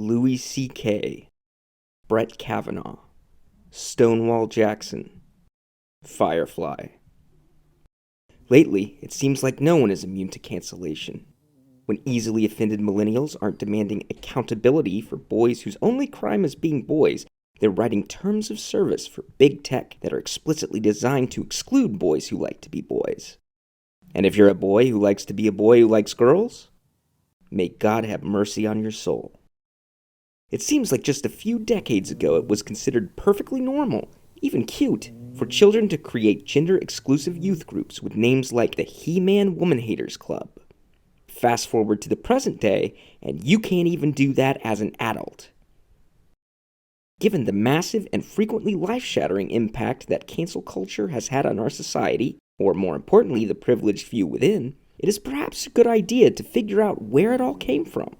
Louis C.K., Brett Kavanaugh, Stonewall Jackson, Firefly. Lately, it seems like no one is immune to cancellation. When easily offended millennials aren't demanding accountability for boys whose only crime is being boys, they're writing terms of service for big tech that are explicitly designed to exclude boys who like to be boys. And if you're a boy who likes to be a boy who likes girls, may God have mercy on your soul. It seems like just a few decades ago it was considered perfectly normal, even cute, for children to create gender-exclusive youth groups with names like the He-Man Woman Haters Club. Fast forward to the present day, and you can't even do that as an adult. Given the massive and frequently life-shattering impact that cancel culture has had on our society, or more importantly, the privileged few within, it is perhaps a good idea to figure out where it all came from.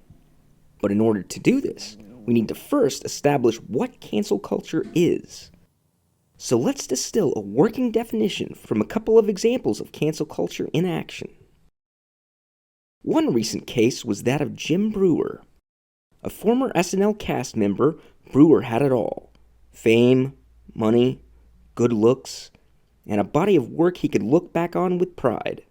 But in order to do this, we need to first establish what cancel culture is. So let's distill a working definition from a couple of examples of cancel culture in action. One recent case was that of Jim Breuer. A former SNL cast member, Breuer had it all: fame, money, good looks, and a body of work he could look back on with pride.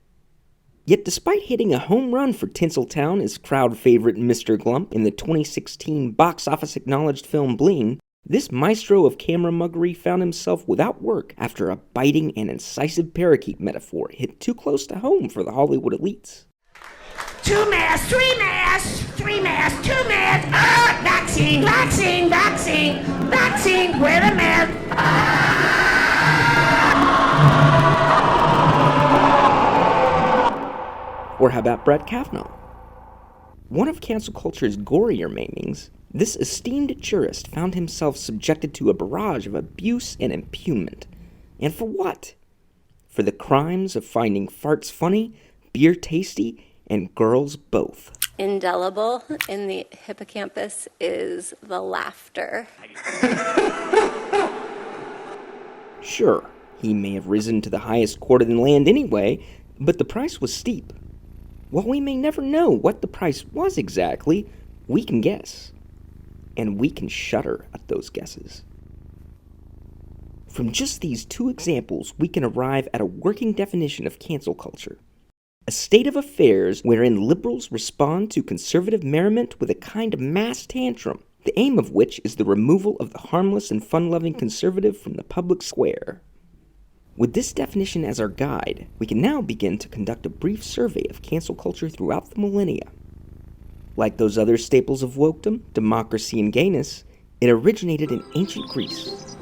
Yet despite hitting a home run for Tinseltown as crowd favorite Mr. Glump in the 2016 box office acknowledged film Bleen, this maestro of camera muggery found himself without work after a biting and incisive parakeet metaphor hit too close to home for the Hollywood elites. 2 masks, 3 masks, 3 masks, 2 masks. Ah, vaccine, vaccine, vaccine, vaccine. Wear a mask. Or how about Brett Kavanaugh? One of cancel culture's gorier maimings, this esteemed jurist found himself subjected to a barrage of abuse and impugnment. And for what? For the crimes of finding farts funny, beer tasty, and girls both. Indelible in the hippocampus is the laughter. Sure, he may have risen to the highest court in the land anyway, but the price was steep. While we may never know what the price was exactly, we can guess. And we can shudder at those guesses. From just these two examples, we can arrive at a working definition of cancel culture. A state of affairs wherein liberals respond to conservative merriment with a kind of mass tantrum, the aim of which is the removal of the harmless and fun-loving conservative from the public square. With this definition as our guide, we can now begin to conduct a brief survey of cancel culture throughout the millennia. Like those other staples of wokedom, democracy, and gayness, it originated in ancient Greece.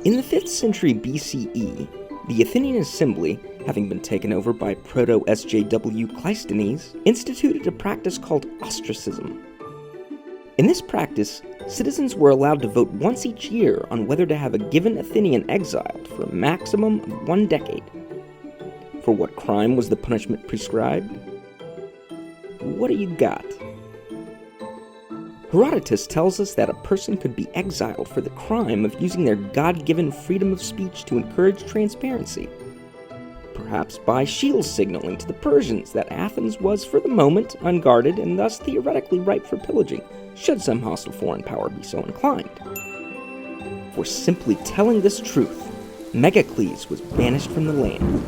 In the 5th century BCE, the Athenian assembly, having been taken over by Proto-SJW Cleisthenes, instituted a practice called ostracism. In this practice, citizens were allowed to vote once each year on whether to have a given Athenian exiled for a maximum of 1 decade. For what crime was the punishment prescribed? What do you got? Herodotus tells us that a person could be exiled for the crime of using their God-given freedom of speech to encourage transparency. Perhaps by shield signaling to the Persians that Athens was, for the moment, unguarded and thus theoretically ripe for pillaging, should some hostile foreign power be so inclined. For simply telling this truth, Megacles was banished from the land.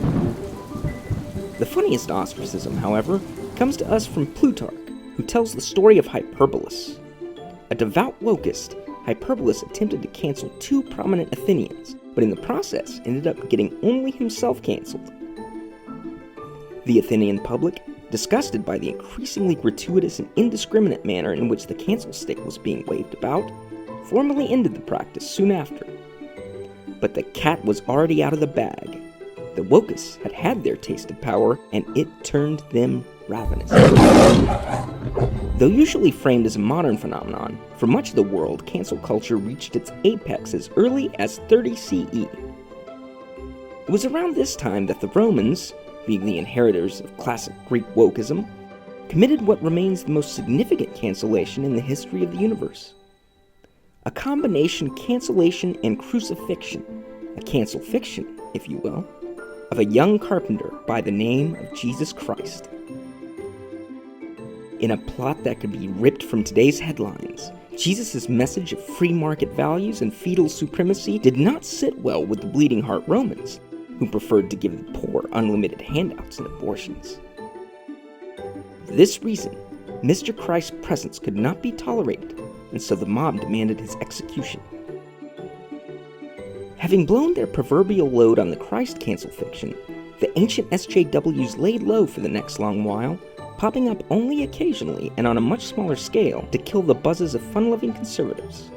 The funniest ostracism, however, comes to us from Plutarch, who tells the story of Hyperbolus. A devout wokist, Hyperbolus attempted to cancel 2 prominent Athenians, but in the process ended up getting only himself canceled. The Athenian public, disgusted by the increasingly gratuitous and indiscriminate manner in which the cancel stick was being waved about, formally ended the practice soon after. But the cat was already out of the bag. The wokists had had their taste of power, and it turned them ravenous. Though usually framed as a modern phenomenon, for much of the world, cancel culture reached its apex as early as 30 CE. It was around this time that the Romans, being the inheritors of classic Greek wokeism, committed what remains the most significant cancellation in the history of the universe. A combination cancellation and crucifixion, a cancel fiction, if you will, of a young carpenter by the name of Jesus Christ. In a plot that could be ripped from today's headlines, Jesus' message of free market values and feudal supremacy did not sit well with the bleeding heart Romans, who preferred to give the poor unlimited handouts and abortions. For this reason, Mr. Christ's presence could not be tolerated, and so the mob demanded his execution. Having blown their proverbial load on the Christ cancel fiction, the ancient SJWs laid low for the next long while, popping up only occasionally and on a much smaller scale to kill the buzzes of fun-loving conservatives.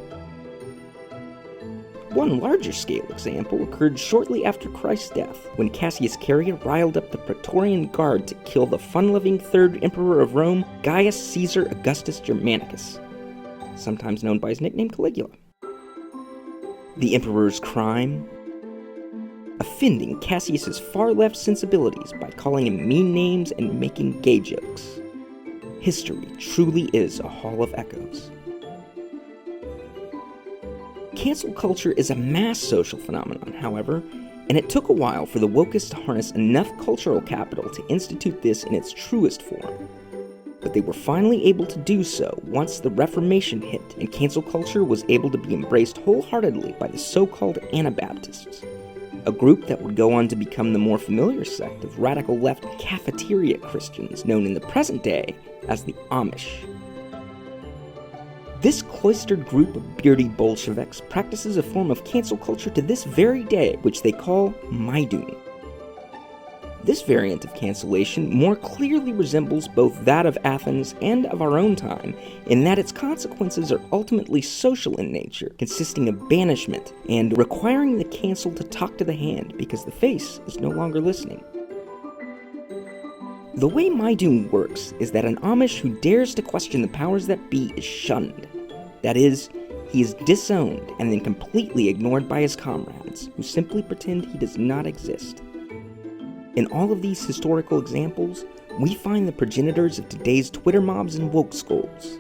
One larger scale example occurred shortly after Christ's death, when Cassius Caesar riled up the Praetorian Guard to kill the fun-loving third emperor of Rome, Gaius Caesar Augustus Germanicus, sometimes known by his nickname Caligula. The emperor's crime? Offending Cassius's far-left sensibilities by calling him mean names and making gay jokes. History truly is a hall of echoes. Cancel culture is a mass social phenomenon, however, and it took a while for the wokists to harness enough cultural capital to institute this in its truest form. But they were finally able to do so once the Reformation hit and cancel culture was able to be embraced wholeheartedly by the so-called Anabaptists, a group that would go on to become the more familiar sect of radical left cafeteria Christians known in the present day as the Amish. This cloistered group of beardy Bolsheviks practices a form of cancel culture to this very day, which they call Maidun. This variant of cancellation more clearly resembles both that of Athens and of our own time, in that its consequences are ultimately social in nature, consisting of banishment and requiring the cancelled to talk to the hand because the face is no longer listening. The way Maidun works is that an Amish who dares to question the powers that be is shunned. That is, he is disowned and then completely ignored by his comrades, who simply pretend he does not exist. In all of these historical examples, we find the progenitors of today's Twitter mobs and woke skulls.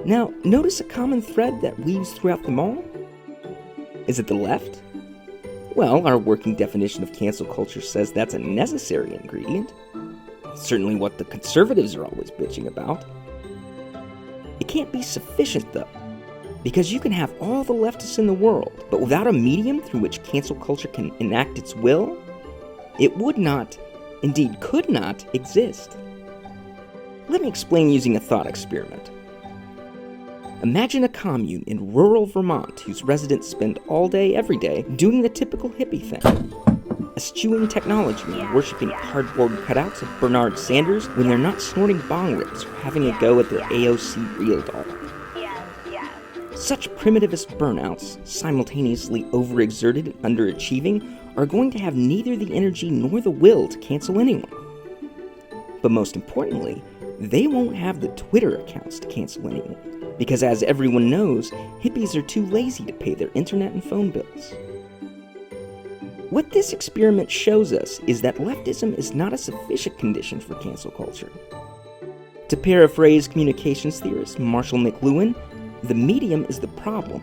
Now, notice a common thread that weaves throughout them all? Is it the left? Well, our working definition of cancel culture says that's a necessary ingredient. It's certainly what the conservatives are always bitching about. It can't be sufficient, though, because you can have all the leftists in the world, but without a medium through which cancel culture can enact its will, it would not, indeed could not, exist. Let me explain using a thought experiment. Imagine a commune in rural Vermont whose residents spend all day, every day, doing the typical hippie thing. Eschewing technology and worshipping cardboard cutouts of Bernard Sanders when they're not snorting bong rips or having a go at their AOC real doll. Such primitivist burnouts, simultaneously overexerted and underachieving, are going to have neither the energy nor the will to cancel anyone. But most importantly, they won't have the Twitter accounts to cancel anyone, because as everyone knows, hippies are too lazy to pay their internet and phone bills. What this experiment shows us is that leftism is not a sufficient condition for cancel culture. To paraphrase communications theorist Marshall McLuhan, the medium is the problem,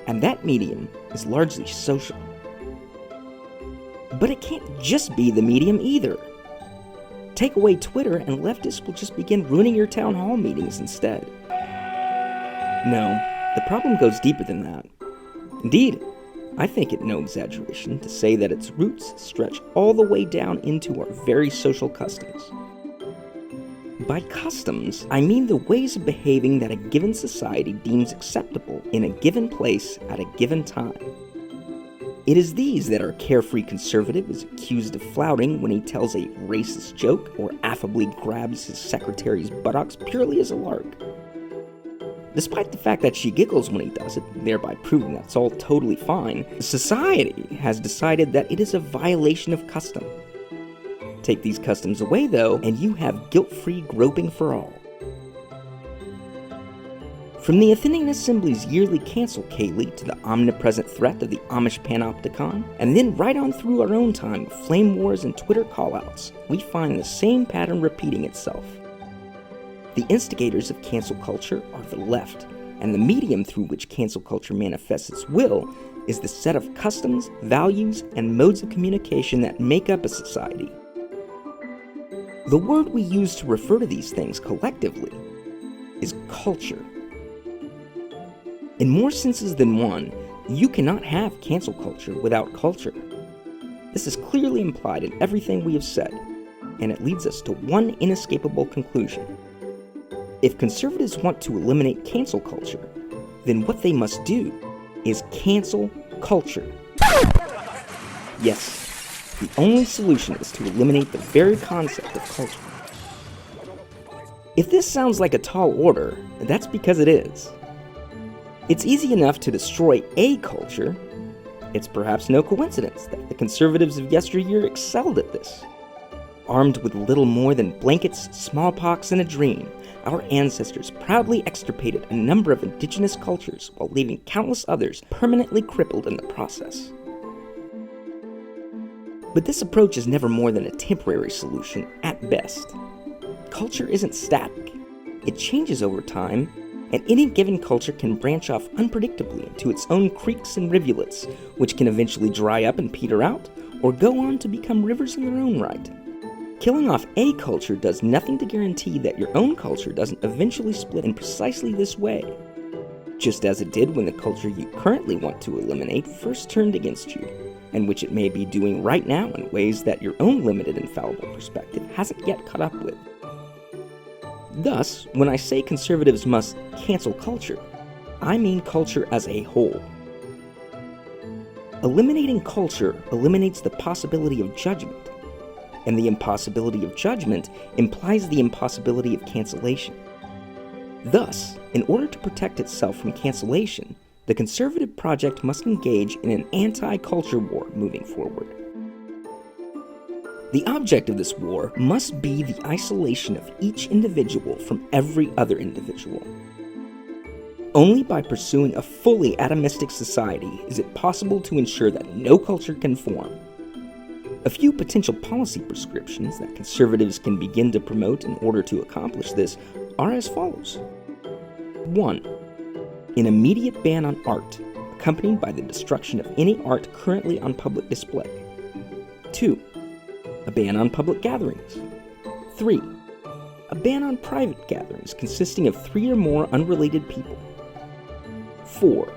and that medium is largely social. But it can't just be the medium either. Take away Twitter and leftists will just begin ruining your town hall meetings instead. No, the problem goes deeper than that. Indeed, I think it no exaggeration to say that its roots stretch all the way down into our very social customs. By customs, I mean the ways of behaving that a given society deems acceptable in a given place at a given time. It is these that our carefree conservative is accused of flouting when he tells a racist joke or affably grabs his secretary's buttocks purely as a lark. Despite the fact that she giggles when he does it, thereby proving that's all totally fine, society has decided that it is a violation of custom. Take these customs away, though, and you have guilt-free groping for all. From the Athenian Assembly's yearly cancel Kaylee to the omnipresent threat of the Amish Panopticon, and then right on through our own time of flame wars and Twitter callouts, we find the same pattern repeating itself. The instigators of cancel culture are the left, and the medium through which cancel culture manifests its will is the set of customs, values, and modes of communication that make up a society. The word we use to refer to these things collectively is culture. In more senses than one, you cannot have cancel culture without culture. This is clearly implied in everything we have said, and it leads us to one inescapable conclusion. If conservatives want to eliminate cancel culture, then what they must do is cancel culture. Yes, the only solution is to eliminate the very concept of culture. If this sounds like a tall order, that's because it is. It's easy enough to destroy a culture. It's perhaps no coincidence that the conservatives of yesteryear excelled at this. Armed with little more than blankets, smallpox, and a dream, our ancestors proudly extirpated a number of indigenous cultures while leaving countless others permanently crippled in the process. But this approach is never more than a temporary solution at best. Culture isn't static. It changes over time, and any given culture can branch off unpredictably into its own creeks and rivulets, which can eventually dry up and peter out, or go on to become rivers in their own right. Killing off a culture does nothing to guarantee that your own culture doesn't eventually split in precisely this way, just as it did when the culture you currently want to eliminate first turned against you, and which it may be doing right now in ways that your own limited and fallible perspective hasn't yet caught up with. Thus, when I say conservatives must cancel culture, I mean culture as a whole. Eliminating culture eliminates the possibility of judgment, and the impossibility of judgment implies the impossibility of cancellation. Thus, in order to protect itself from cancellation, the conservative project must engage in an anti-culture war moving forward. The object of this war must be the isolation of each individual from every other individual. Only by pursuing a fully atomistic society is it possible to ensure that no culture can form. A few potential policy prescriptions that conservatives can begin to promote in order to accomplish this are as follows. 1. An immediate ban on art, accompanied by the destruction of any art currently on public display. 2. A ban on public gatherings. 3. A ban on private gatherings consisting of 3 or more unrelated people. 4.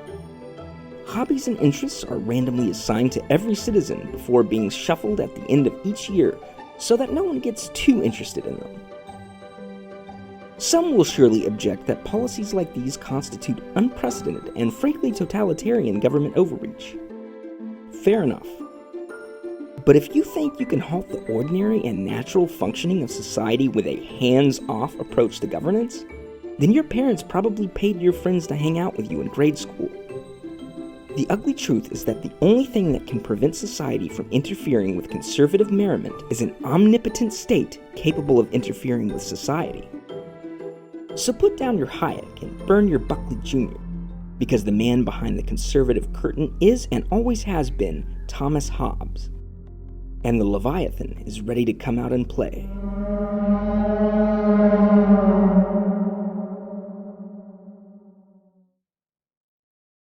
Hobbies and interests are randomly assigned to every citizen before being shuffled at the end of each year so that no one gets too interested in them. Some will surely object that policies like these constitute unprecedented and frankly totalitarian government overreach. Fair enough. But if you think you can halt the ordinary and natural functioning of society with a hands-off approach to governance, then your parents probably paid your friends to hang out with you in grade school. The ugly truth is that the only thing that can prevent society from interfering with conservative merriment is an omnipotent state capable of interfering with society. So put down your Hayek and burn your Buckley Jr., because the man behind the conservative curtain is and always has been Thomas Hobbes, and the Leviathan is ready to come out and play.